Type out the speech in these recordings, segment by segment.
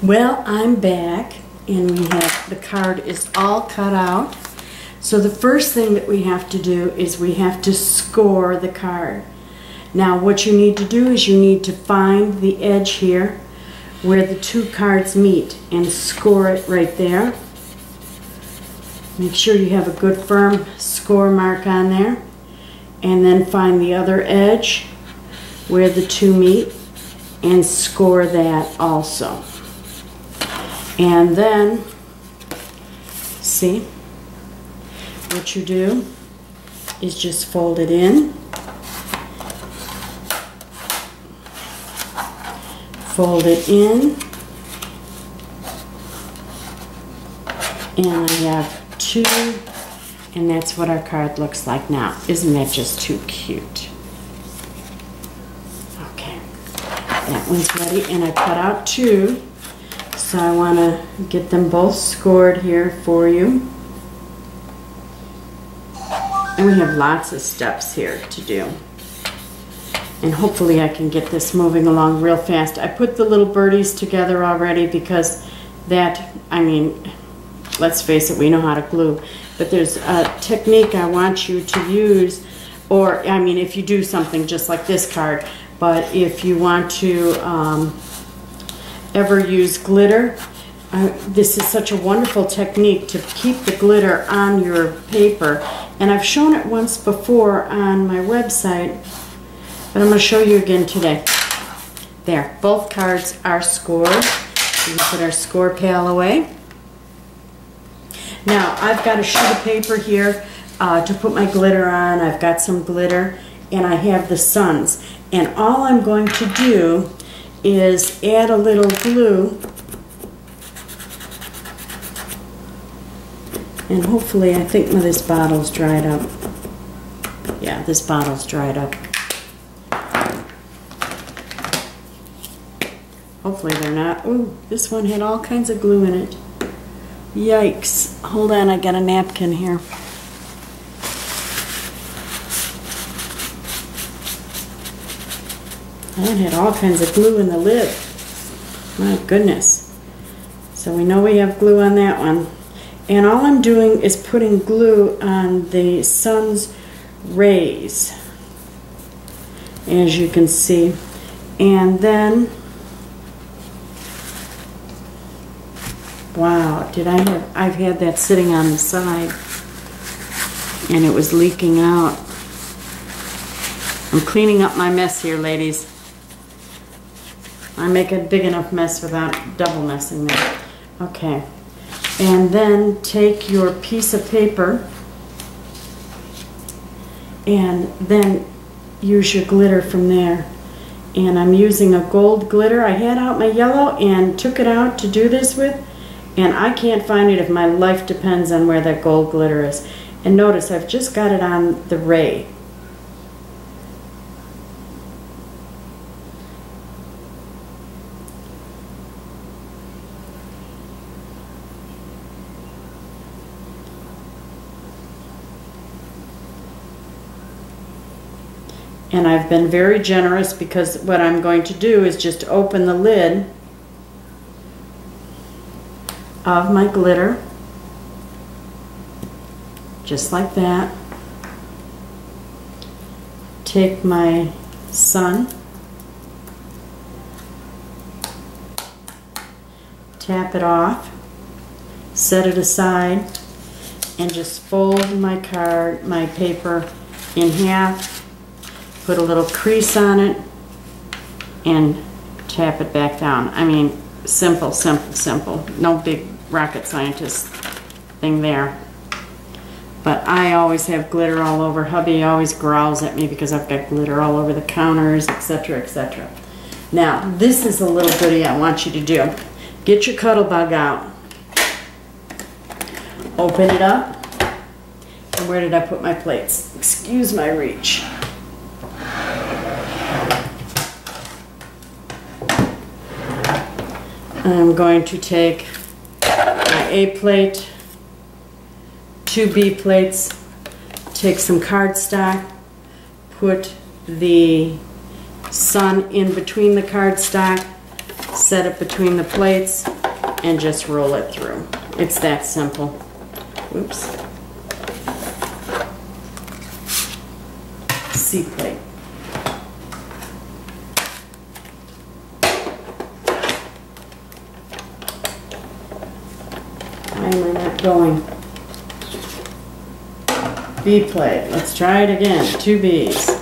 Well, I'm back, and we have the card is all cut out. So the first thing that we have to do is we have to score the card. Now what you need to do is you need to find the edge here where the two cards meet and score it right there. Make sure you have a good firm score mark on there, and then find the other edge where the two meet and score that also. And then, see, what you do is just fold it in, fold it in, and I have two, and that's what our card looks like now. Isn't that just too cute? Okay, that one's ready, and I cut out two. So I want to get them both scored here for you. And we have lots of steps here to do. And hopefully I can get this moving along real fast. I put the little birdies together already because that, I mean, let's face it, we know how to glue. But there's a technique I want you to use, or I mean if you do something just like this card, but if you want to ever use glitter, this is such a wonderful technique to keep the glitter on your paper, and I've shown it once before on my website, but I'm going to show you again today. There, both cards are scored. We can put our score pal away. Now I've got a sheet of paper here to put my glitter on. I've got some glitter, and I have the suns, and all I'm going to do is add a little glue, and hopefully, I think this bottle's dried up. Yeah, this bottle's dried up. Hopefully they're not. Ooh, this one had all kinds of glue in it. Yikes. Hold on, I got a napkin here. That had all kinds of glue in the lid. My goodness. So we know we have glue on that one. And all I'm doing is putting glue on the sun's rays, as you can see. And then, wow, I've had that sitting on the side, and it was leaking out. I'm cleaning up my mess here, ladies. I make a big enough mess without double messing them. Okay, and then take your piece of paper and then use your glitter from there. And I'm using a gold glitter. I had out my yellow and took it out to do this with, and I can't find it if my life depends on where that gold glitter is. And notice I've just got it on the ray. And I've been very generous because what I'm going to do is just open the lid of my glitter, just like that. Take my sun, tap it off, set it aside, and just fold my card, my paper in half. Put a little crease on it and tap it back down. I mean, simple, simple, simple. No big rocket scientist thing there. But I always have glitter all over. Hubby always growls at me because I've got glitter all over the counters, etc., etc. Now, this is a little goodie I want you to do. Get your Cuttlebug out. Open it up. And where did I put my plates? Excuse my reach. I'm going to take my A plate, 2 B plates, take some cardstock, put the sun in between the cardstock, set it between the plates, and just roll it through. It's that simple. Oops. C-plate. Why am I not going? B plate. Let's try it again. 2 B's.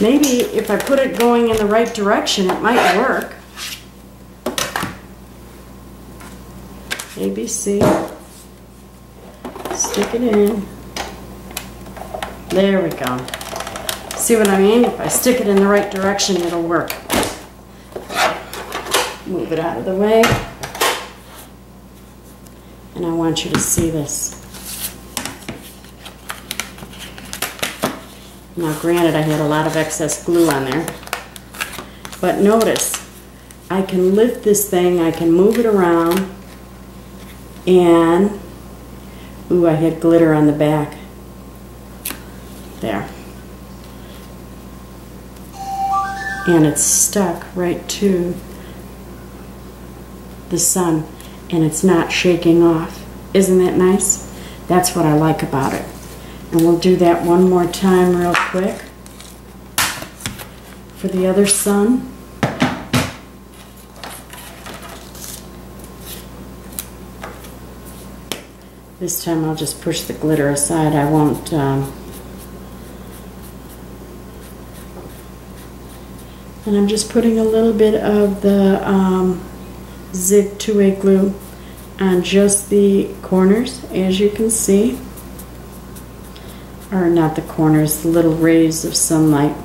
Maybe if I put it going in the right direction, it might work. A, B, C. Stick it in. There we go. See what I mean? If I stick it in the right direction, it'll work. Move it out of the way. And I want you to see this. Now granted, I had a lot of excess glue on there. But notice, I can lift this thing, I can move it around, and, ooh, I had glitter on the back. There. And it's stuck right to the sun, and it's not shaking off. Isn't that nice? That's what I like about it. And we'll do that one more time real quick for the other sun. This time I'll just push the glitter aside. I won't and I'm just putting a little bit of the Zig 2A glue on just the corners, as you can see. Or not the corners, the little rays of sunlight.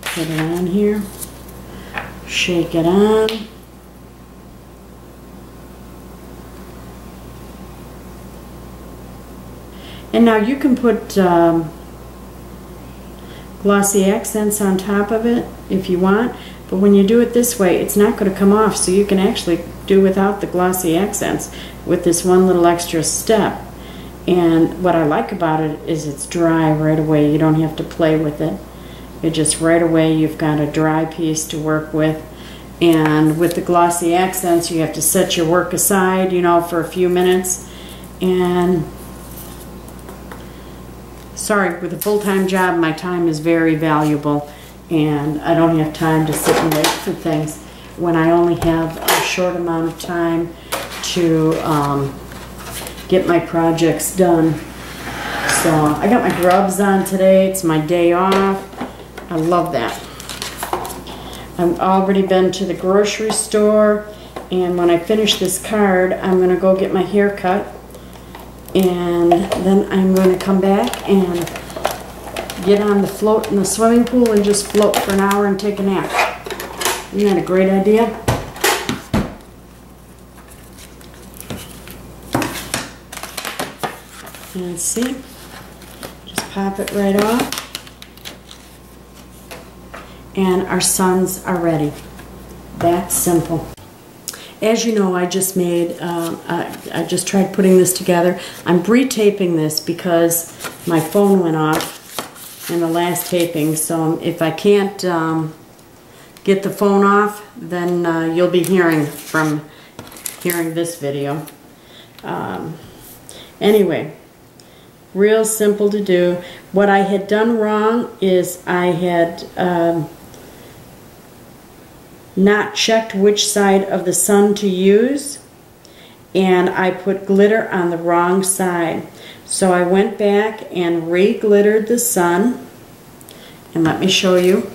Put it on here, shake it on. And now you can put glossy accents on top of it if you want, but when you do it this way, it's not going to come off, so you can actually do without the glossy accents with this one little extra step. And what I like about it is it's dry right away. You don't have to play with it. It just right away you've got a dry piece to work with. And with the glossy accents, you have to set your work aside, you know, for a few minutes. And sorry, with a full-time job, my time is very valuable, and I don't have time to sit and wait for things when I only have a short amount of time to get my projects done. So I got my gloves on today. It's my day off. I love that. I've already been to the grocery store, and when I finish this card, I'm going to go get my hair cut. And then I'm going to come back and get on the float in the swimming pool and just float for an hour and take a nap. Isn't that a great idea? And see, just pop it right off. And our suns are ready. That's simple. As you know, I just made, I just tried putting this together. I'm pre-taping this because my phone went off in the last taping. So if I can't get the phone off, then you'll be hearing this video. Anyway, real simple to do. What I had done wrong is I had not checked which side of the sun to use, and I put glitter on the wrong side. So I went back and re-glittered the sun, and let me show you.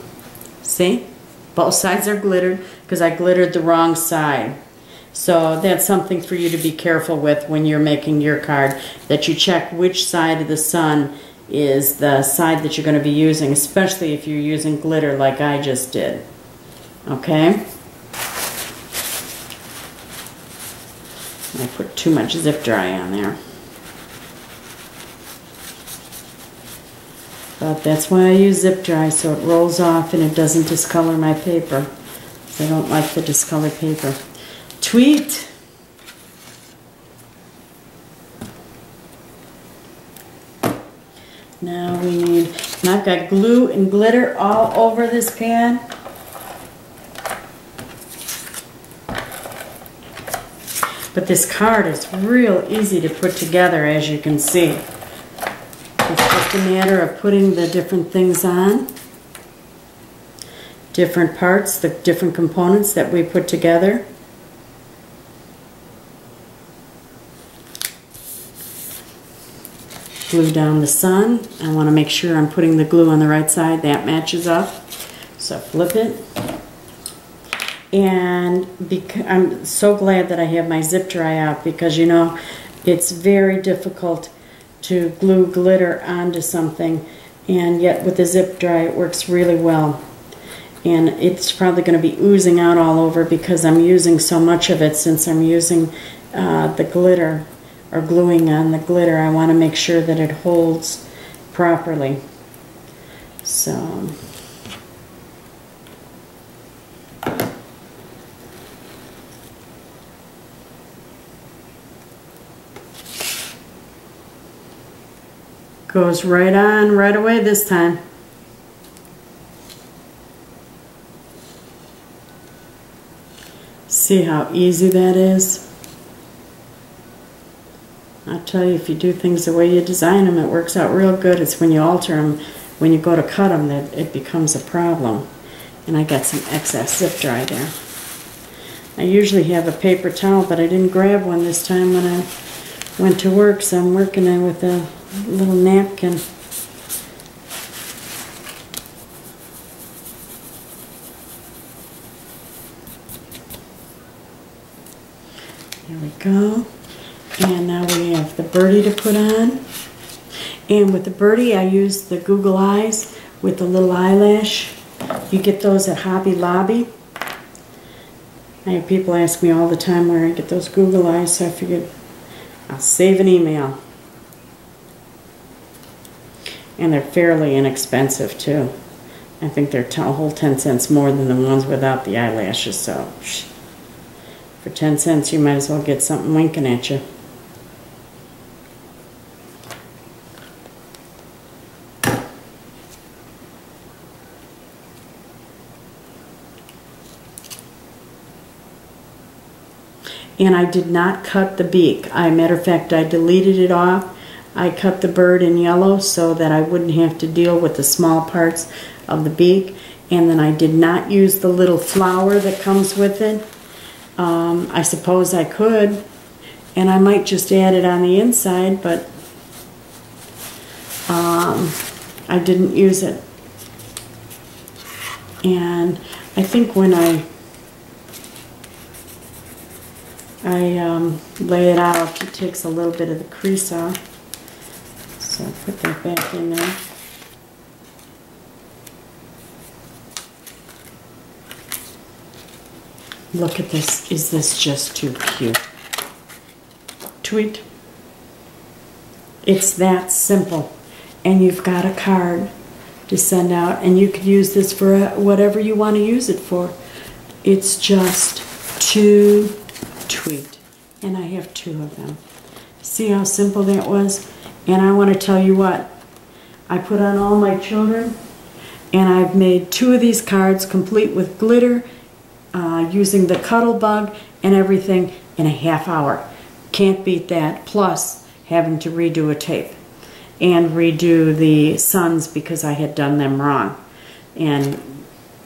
See? Both sides are glittered because I glittered the wrong side. So that's something for you to be careful with when you're making your card, that you check which side of the sun is the side that you're going to be using, especially if you're using glitter like I just did. Okay? I put too much zip dry on there. But that's why I use zip dry, so it rolls off and it doesn't discolor my paper. I don't like the discolored paper. Tweet! got glue and glitter all over this pan. But this card is real easy to put together, as you can see. It's just a matter of putting the different things on. Different parts, the different components that we put together. Glue down the sun. I want to make sure I'm putting the glue on the right side. That matches up. So flip it. And I'm so glad that I have my zip dry out, because you know it's very difficult to glue glitter onto something, and yet with the zip dry it works really well. And it's probably going to be oozing out all over because I'm using so much of it. Since I'm using the glitter, or gluing on the glitter, I want to make sure that it holds properly. So goes right on right away this time. See how easy that is? I'll tell you, if you do things the way you design them, it works out real good. It's when you alter them, when you go to cut them, that it becomes a problem. And I got some excess zip dry there. I usually have a paper towel, but I didn't grab one this time when I went to work, so I'm working with a little napkin. There we go. And now we have the birdie to put on. And with the birdie, I use the Google Eyes with the little eyelash. You get those at Hobby Lobby. I have people ask me all the time where I get those Google Eyes, so I figured I'll save an email. And they're fairly inexpensive too. I think they're a whole 10 cents more than the ones without the eyelashes, so for 10 cents you might as well get something winking at you. And I did not cut the beak. Matter of fact, I deleted it off. I cut the bird in yellow so that I wouldn't have to deal with the small parts of the beak. And then I did not use the little flower that comes with it. I suppose I could, and I might just add it on the inside, but I didn't use it. And I think when I lay it out, it takes a little bit of the crease off. So I'll put that back in there. Look at this. Is this just too cute? Tweet. It's that simple. And you've got a card to send out, and you could use this for whatever you want to use it for. It's just too tweet. And I have 2 of them. See how simple that was? And I want to tell you what, I put on all my children, and I've made 2 of these cards complete with glitter, using the Cuddle Bug and everything in a half hour. Can't beat that, plus having to redo a tape and redo the suns because I had done them wrong and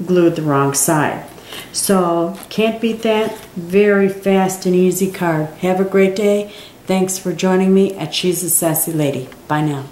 glued the wrong side. So can't beat that. Very fast and easy card. Have a great day. Thanks for joining me at She's a Sassy Lady. Bye now.